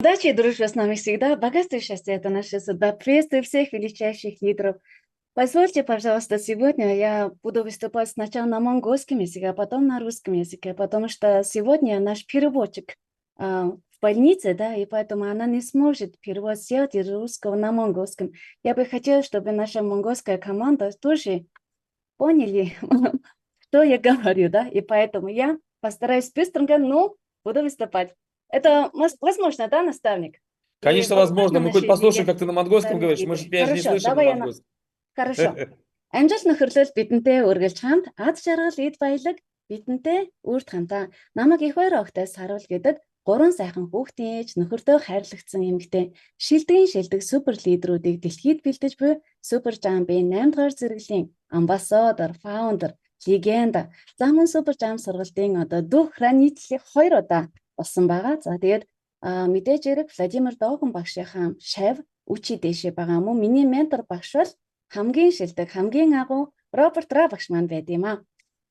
Удачи и дружбы с нами всегда. Богатство и счастье — это наша судьба. Приветствую всех величайших лидеров. Позвольте, пожалуйста, сегодня я буду выступать сначала на монгольском языке, а потом на русском языке, потому что сегодня наш переводчик в больнице, да, и поэтому она не сможет перевод сделать из русского на монгольском. Я бы хотела, чтобы наша монгольская команда тоже поняли, что я говорю, да, и поэтому я постараюсь быстренько, но буду выступать. Это возможно, да, наставник? И Конечно, возможно. благодарна Мы хоть нашей послушаем, как ты на монгольском говоришь. Мы же лидеры. тебя же не Хорошо, слышим на давай я монгольском. Хорошо. Амжилт нөхөрлөл бидэнтэй үргэлж хамт аз жаргал эд баялаг бидэнтэй үр хамтаа намайг их баяр огтой саруул гэдэг гурван сайхан хүүхдийн ээж нөхөртөө хайрлагдсан эмэгтэй шилдэг супер лидерүүдийг дэлхийд бэлдэж буй супер жамбын 8 дугаар зэрэглэлийн амбассадор, фаундер, легенда замун супер жам сургалтын одоо дөх хранитель 2 удаа болсон байгаа. За тэгээд мэдээж хэрэг Владимир Догон багшийнхаа шав үчи дэшээ байгаа мөн миний ментор багш бол хамгийн шилдэг, хамгийн агуу Роберт Ра багш маань байд юм аа.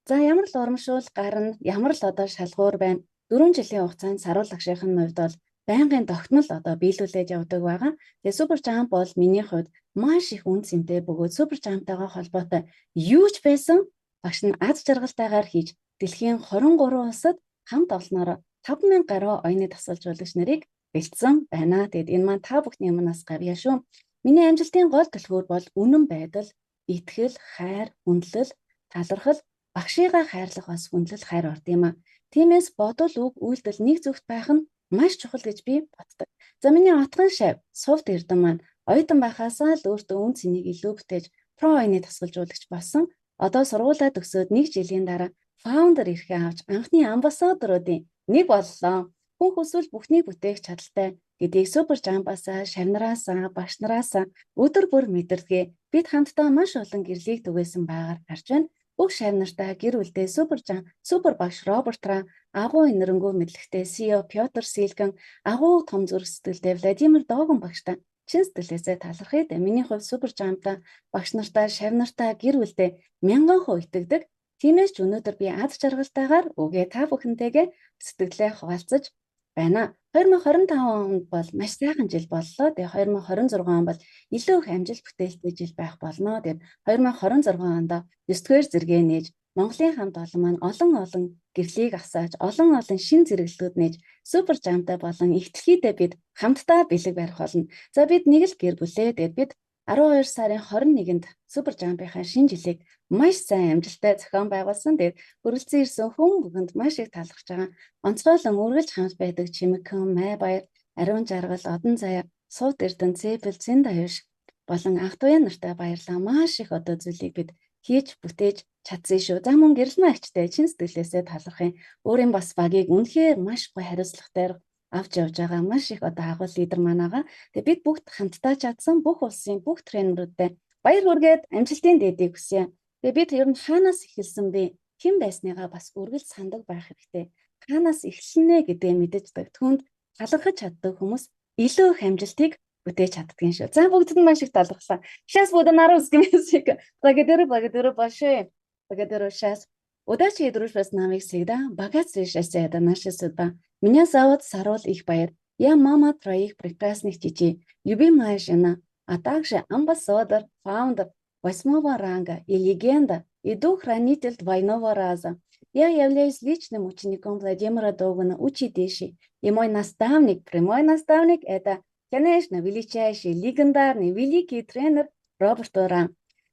За ямар л урамшуул гарна, ямар л одоо шалгуур байна. 4 жилийн хугацаанд саруул агшийнхын хувьд бол байнгын тогтмол одоо биелүүлээд явдаг байгаа. Тэгээ супер жамп бол миний хувьд маш их үн цэнтэй бөгөөд супер жамптайгаа холбоотой юу ч байсан багш нь аз жаргалтайгаар хийж дэлхийн 23 улсад хамт олсноор 5,000 гаруй оюуны тасалжуулагч нарыг бэлдсэн байна. Тэгэд энэ маань та бүхний юмнаас гавьяа шүү. Миний амжилтын гол түлхүүр бол үнэн байдал, итгэл, хайр, хүндлэл, талархал, багшийгаа хайрлах бас хүндлэл хайр орд юм а. Тиймээс бодол үг үйлдэл нэг зүгт байх нь маш чухал гэж би боддог. За миний отгон шав, сувд эрдэм маань оюутан байхаасаа л өөртөө үн цэнийг илүү бүтээж про оюуны тасгалжуулагч болсон. Одоо сургуулаа төгсөөд 1 жилийн дараа фаундер эрхээ авч анхны амбассадоруудын нэг боллоо. Хүн хүсвэл бүхнийг бүтээх чадaltaй гэдгийг супер жампаасаа, шавнараасаа, багш нараасаа өдөр бүр мэдэрдэг. Бид хамтдаа маш олон гэрлийг түгээсэн байгаар харж байна. Бүх шавнартаа гэр бүлдээ супер багш Роберт Ра, агуу энэрнгүү мэдлэгтэй CEO Пётр Силган, агуу том зүрх сэтгэлтэй Владимир Догон багштай чин сэтгэлээсээ талархыг. Миний хувьд супер жампаа багш нартаа, шавнартаа гэр бүлдээ 1000% итгэдэг. Тиймээс ч өнөөдөр би аз жаргалтайгаар үгээ та бүхэнтэйгээ сэтгэлээ хуваалцаж байна. 2025 онд бол маш сайхан жил боллоо. Тэгээ 2026 он бол илүү их амжилт бүтээлтэй жил байх болно. Тэгээд 2026 онд 9-р зэрэгээ нээж Монголын хамт олон маань олон гэрлийг асааж, олон шин зэрэглэлүүд нээж супер жамтай болон ихтлхийдээ бид хамтдаа бэлэг барих болно. За бид нэг л гэр бүлээ. Тэгээд бид 12 сарын 21-нд супер жампийнхаа шинэ жилийг маш сайн амжилттай зохион байгуулсан. Тэгээд хүрэлцэн ирсэн хүн бүхэнд маш их талархаж байгаа. Онцгойлон үргэлж хамт байдаг Чимэгхэн, Майбаяр, Ариун Жаргал, Одон Заяа, Сувд Эрдэнэ, Цэпэл, Цэндаюш болон ах トゥ ян нартай баярлалаа. Маш их одоо зүйлийг бид хийж бүтээж чадсан шүү. За мөн гэрэл маагчтай чин сэтгэлээсээ талархын. Өөрийн бас багийг үнэхээр маш гоё хариуцлагатай авч явж байгаа маш их одоо агуул лидер маань байгаа. Тэгээ бид бүгд хамтдаа чадсан бүх улсын бүх тренеруудтай баяр хүргээд амжилтын дэдийг хүсье. Тэгээ бид ер нь хаанаас эхэлсэн бэ? Хэн байсныгаа бас үргэлж сандаг байх хэрэгтэй. Хаанаас эхэлнэ гэдгээ мэддэг. Түүнд талархаж чаддаг хүмүүс илүү их амжилтыг бүтээж чаддгийн шүү. За бүгд нь маш их талархлаа. Сейчас буду на русском языке. Благодарю большое. Благодарю сейчас. Удачи и дружбы с нами всегда. Богатство и счастье — это наша судьба. Меня зовут Саруул Ихбаяр. Я мама 3 прекрасных детей, любимая жена, а также амбассадор, фаундер 8-го ранга и легенда, и дух-хранитель двойного раза. Я являюсь личным учеником Владимира Догана, учителей. И мой наставник, прямой наставник — это, конечно, величайший, легендарный, великий тренер Роберт Ра.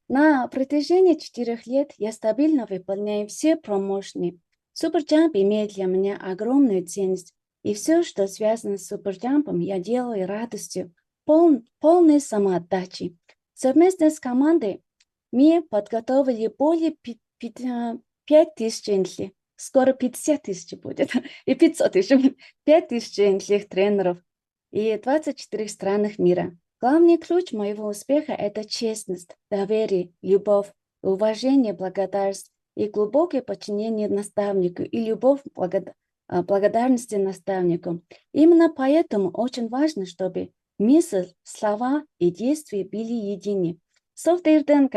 На протяжении 4 лет я стабильно выполняю все промоушены. Суперджамп имеет для меня огромную ценность. И все, что связано с суперджампом, я делаю радостью, полной самоотдачей. Совместно с командой мы подготовили более 5000 скоро 50 000 будет, и 500 еще, 5000 тренеров и 24 странах мира. Главный ключ моего успеха — это честность, доверие, любовь, уважение, благодарность и глубокое подчинение наставнику и любовь благодарности наставнику. Именно поэтому очень важно, чтобы мысль, слова и действия были едины. Сувд Эрдэнэ,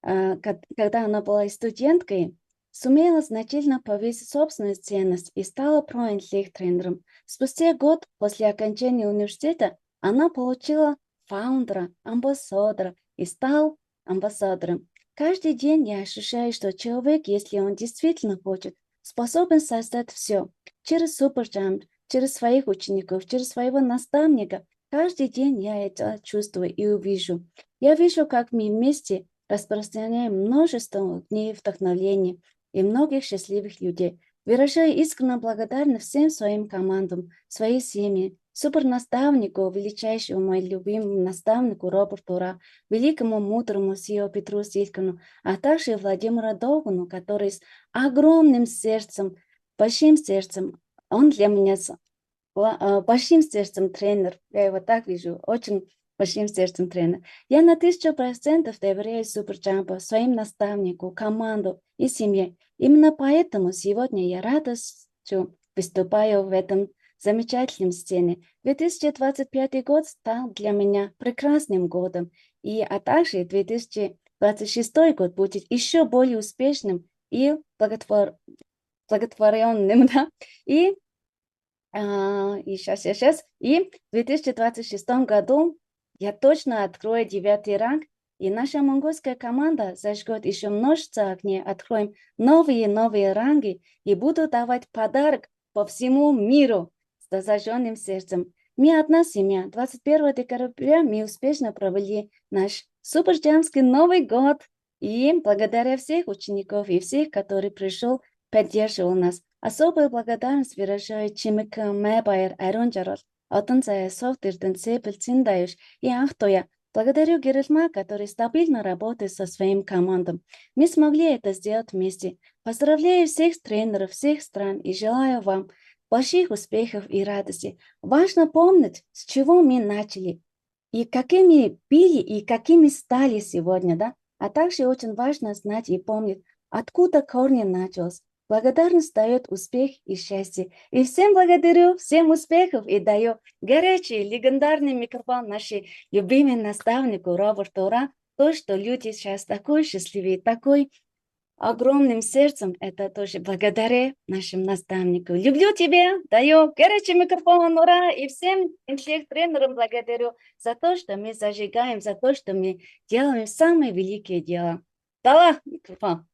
когда она была студенткой, сумела значительно повысить собственную ценность и стала про-интеллект-тренером. Спустя год после окончания университета она получила фаундера, амбассадора и стал амбассадором. Каждый день я ощущаю, что человек, если он действительно хочет, способен создать все через Superjump, через своих учеников, через своего наставника. Каждый день я это чувствую и увижу. Я вижу, как мы вместе распространяем множество дней вдохновения и многих счастливых людей. Выражаю искреннюю благодарность всем своим командам, своей семье, супернаставнику, величайшему моему любимому наставнику Роберту Ра, великому мудрому Сио Петру Силькину, а также Владимиру Долгану, который с огромным сердцем, большим сердцем, он для меня большим сердцем тренер, я его так вижу, очень большим сердцем тренер. Я на 1000% доверяю Суперджампу, своим наставнику, команду и семье. Именно поэтому сегодня я рада, что выступаю в этом замечательном сцене. 2025 год стал для меня прекрасным годом, а также 2026 год будет еще более успешным и благотворенным, да, и сейчас. И в 2026 году я точно открою 9 ранг, и наша монгольская команда зажгет еще множество огней, откроем новые ранги и буду давать подарок по всему миру с зажженным сердцем. Мы одна семья. 21 декабря мы успешно провели наш суперджамский Новый год. И благодаря всех учеников и всех, которые пришел, поддерживал нас. Особую благодарность выражаю Чимика Мэбайер Айронджарол, Отанзая Софтирден Сепел Циндаюш и Ахтоя. Благодарю Геральма, который стабильно работает со своим командом. Мы смогли это сделать вместе. Поздравляю всех тренеров всех стран и желаю вам больших успехов и радости. Важно помнить, с чего мы начали, и какими были, и какими стали сегодня, да? А также очень важно знать и помнить, откуда корни начался. Благодарность дает успех и счастье. И всем благодарю, всем успехов и даю горячий, легендарный микрофон нашей любимой наставнику Роберту Ра. То, что люди сейчас такой счастливые, такой огромным сердцем, это тоже благодаря нашим наставникам. Люблю тебя, даю горячий микрофон, ура! И всем интеллект-тренерам благодарю за то, что мы зажигаем, за то, что мы делаем самые великие дела. Дала микрофон.